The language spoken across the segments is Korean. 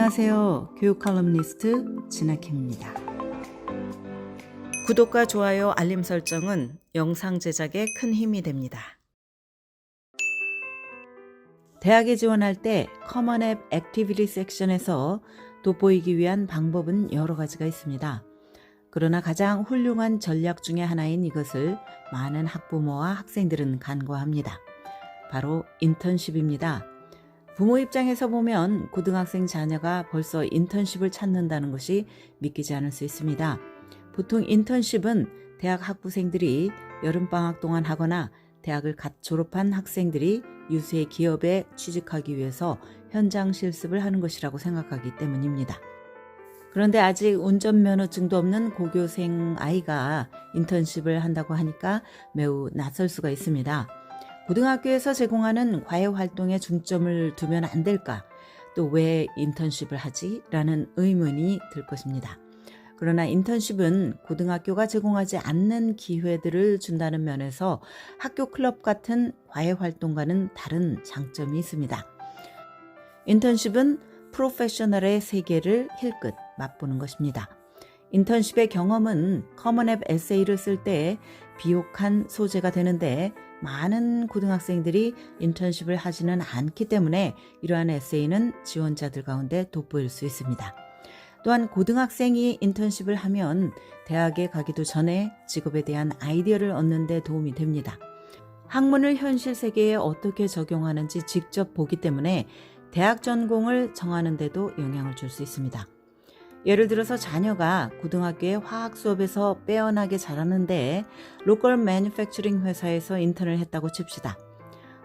안녕하세요. 교육 컬럼니스트 진아킴입니다. 구독과 좋아요, 알림 설정은 영상 제작에 큰 힘이 됩니다. 대학에 지원할 때 커먼 앱 액티비티 섹션에서 돋보이기 위한 방법은 여러 가지가 있습니다. 그러나 가장 훌륭한 전략 중에 하나인 이것을 많은 학부모와 학생들은 간과합니다. 바로 인턴십입니다. 부모 입장에서 보면 고등학생 자녀가 벌써 인턴십을 찾는다는 것이 믿기지 않을 수 있습니다. 보통 인턴십은 대학 학부생들이 여름방학 동안 하거나 대학을 갓 졸업한 학생들이 유수의 기업에 취직하기 위해서 현장 실습을 하는 것이라고 생각하기 때문입니다. 그런데 아직 운전면허증도 없는 고교생 아이가 인턴십을 한다고 하니까 매우 낯설 수가 있습니다. 고등학교에서 제공하는 과외활동에 중점을 두면 안 될까? 또 왜 인턴십을 하지? 라는 의문이 들 것입니다. 그러나 인턴십은 고등학교가 제공하지 않는 기회들을 준다는 면에서 학교 클럽 같은 과외활동과는 다른 장점이 있습니다. 인턴십은 프로페셔널의 세계를 힐끗 맛보는 것입니다. 인턴십의 경험은 커먼 앱 에세이를 쓸 때 비옥한 소재가 되는데 많은 고등학생들이 인턴십을 하지는 않기 때문에 이러한 에세이는 지원자들 가운데 돋보일 수 있습니다. 또한 고등학생이 인턴십을 하면 대학에 가기도 전에 직업에 대한 아이디어를 얻는 데 도움이 됩니다. 학문을 현실 세계에 어떻게 적용하는지 직접 보기 때문에 대학 전공을 정하는 데도 영향을 줄 수 있습니다. 예를 들어서 자녀가 고등학교의 화학 수업에서 빼어나게 잘하는데 로컬 매니팩처링 회사에서 인턴을 했다고 칩시다.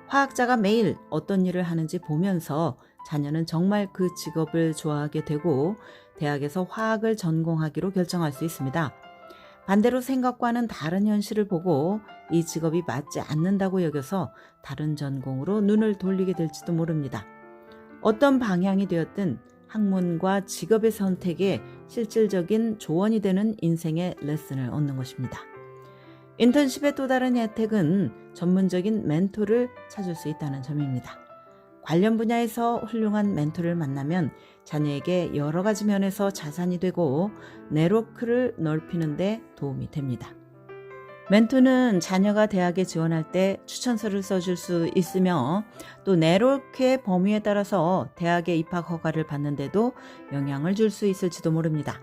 화학자가 매일 어떤 일을 하는지 보면서 자녀는 정말 그 직업을 좋아하게 되고 대학에서 화학을 전공하기로 결정할 수 있습니다. 반대로 생각과는 다른 현실을 보고 이 직업이 맞지 않는다고 여겨서 다른 전공으로 눈을 돌리게 될지도 모릅니다. 어떤 방향이 되었든 학문과 직업의 선택에 실질적인 조언이 되는 인생의 레슨을 얻는 것입니다. 인턴십의 또 다른 혜택은 전문적인 멘토를 찾을 수 있다는 점입니다. 관련 분야에서 훌륭한 멘토를 만나면 자녀에게 여러 가지 면에서 자산이 되고 네트워크를 넓히는 데 도움이 됩니다. 멘토는 자녀가 대학에 지원할 때 추천서를 써줄 수 있으며 또 네트워크의 범위에 따라서 대학에 입학 허가를 받는데도 영향을 줄 수 있을지도 모릅니다.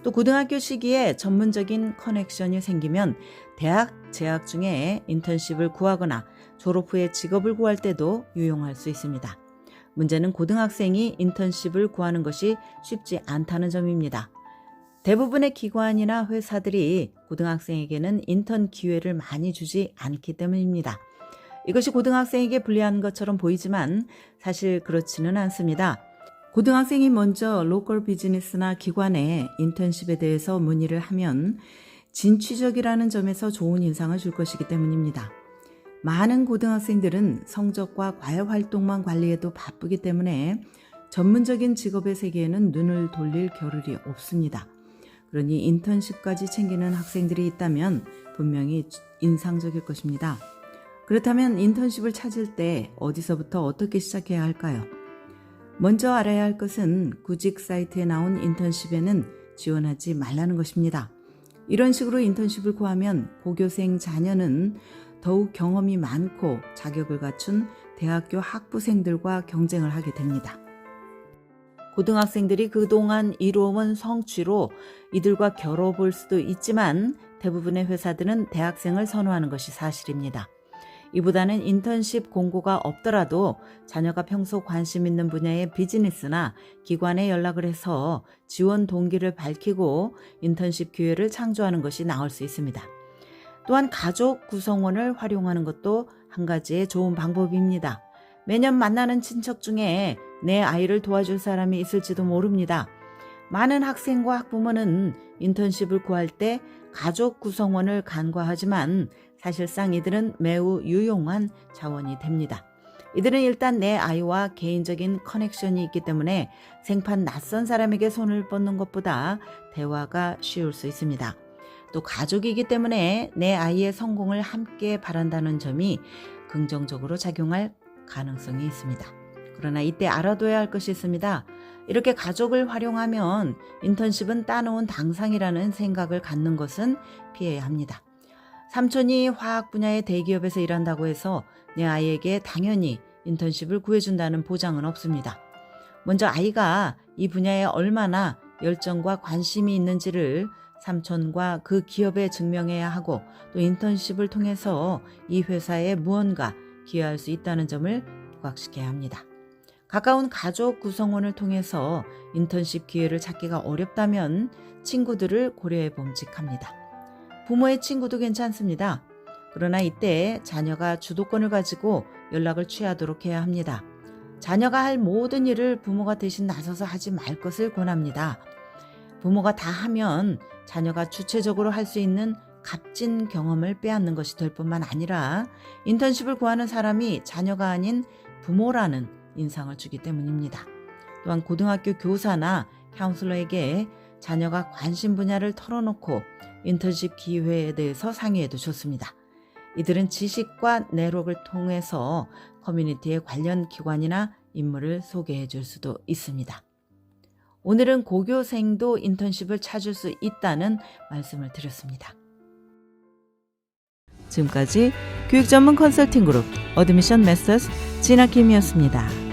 또 고등학교 시기에 전문적인 커넥션이 생기면 대학 재학 중에 인턴십을 구하거나 졸업 후에 직업을 구할 때도 유용할 수 있습니다. 문제는 고등학생이 인턴십을 구하는 것이 쉽지 않다는 점입니다. 대부분의 기관이나 회사들이 고등학생에게는 인턴 기회를 많이 주지 않기 때문입니다. 이것이 고등학생에게 불리한 것처럼 보이지만 사실 그렇지는 않습니다. 고등학생이 먼저 로컬 비즈니스나 기관에 인턴십에 대해서 문의를 하면 진취적이라는 점에서 좋은 인상을 줄 것이기 때문입니다. 많은 고등학생들은 성적과 과외활동만 관리해도 바쁘기 때문에 전문적인 직업의 세계에는 눈을 돌릴 겨를이 없습니다. 그러니 인턴십까지 챙기는 학생들이 있다면 분명히 인상적일 것입니다. 그렇다면 인턴십을 찾을 때 어디서부터 어떻게 시작해야 할까요? 먼저 알아야 할 것은 구직 사이트에 나온 인턴십에는 지원하지 말라는 것입니다. 이런 식으로 인턴십을 구하면 고교생 자녀는 더욱 경험이 많고 자격을 갖춘 대학교 학부생들과 경쟁을 하게 됩니다. 고등학생들이 그동안 이루어온 성취로 이들과 겨뤄볼 수도 있지만 대부분의 회사들은 대학생을 선호하는 것이 사실입니다. 이보다는 인턴십 공고가 없더라도 자녀가 평소 관심 있는 분야의 비즈니스나 기관에 연락을 해서 지원 동기를 밝히고 인턴십 기회를 창조하는 것이 나을 수 있습니다. 또한 가족 구성원을 활용하는 것도 한 가지의 좋은 방법입니다. 매년 만나는 친척 중에 내 아이를 도와줄 사람이 있을지도 모릅니다. 많은 학생과 학부모는 인턴십을 구할 때 가족 구성원을 간과하지만 사실상 이들은 매우 유용한 자원이 됩니다. 이들은 일단 내 아이와 개인적인 커넥션이 있기 때문에 생판 낯선 사람에게 손을 뻗는 것보다 대화가 쉬울 수 있습니다. 또 가족이기 때문에 내 아이의 성공을 함께 바란다는 점이 긍정적으로 작용할 가능성이 있습니다. 그러나 이때 알아둬야 할 것이 있습니다. 이렇게 가족을 활용하면 인턴십은 따놓은 당상이라는 생각을 갖는 것은 피해야 합니다. 삼촌이 화학 분야의 대기업에서 일한다고 해서 내 아이에게 당연히 인턴십을 구해준다는 보장은 없습니다. 먼저 아이가 이 분야에 얼마나 열정과 관심이 있는지를 삼촌과 그 기업에 증명해야 하고, 또 인턴십을 통해서 이 회사에 무언가 기여할 수 있다는 점을 부각시켜야 합니다. 가까운 가족 구성원을 통해서 인턴십 기회를 찾기가 어렵다면 친구들을 고려해 봄직합니다. 부모의 친구도 괜찮습니다. 그러나 이때 자녀가 주도권을 가지고 연락을 취하도록 해야 합니다. 자녀가 할 모든 일을 부모가 대신 나서서 하지 말 것을 권합니다. 부모가 다 하면 자녀가 주체적으로 할 수 있는 값진 경험을 빼앗는 것이 될 뿐만 아니라 인턴십을 구하는 사람이 자녀가 아닌 부모라는 인상을 주기 때문입니다. 또한 고등학교 교사나 카운슬러에게 자녀가 관심 분야를 털어놓고 인턴십 기회에 대해서 상의해도 좋습니다. 이들은 지식과 내록을 통해서 커뮤니티의 관련 기관이나 인물을 소개해 줄 수도 있습니다. 오늘은 고교생도 인턴십을 찾을 수 있다는 말씀을 드렸습니다. 지금까지 교육 전문 컨설팅 그룹 어드미션 메서스 진아킴이었습니다.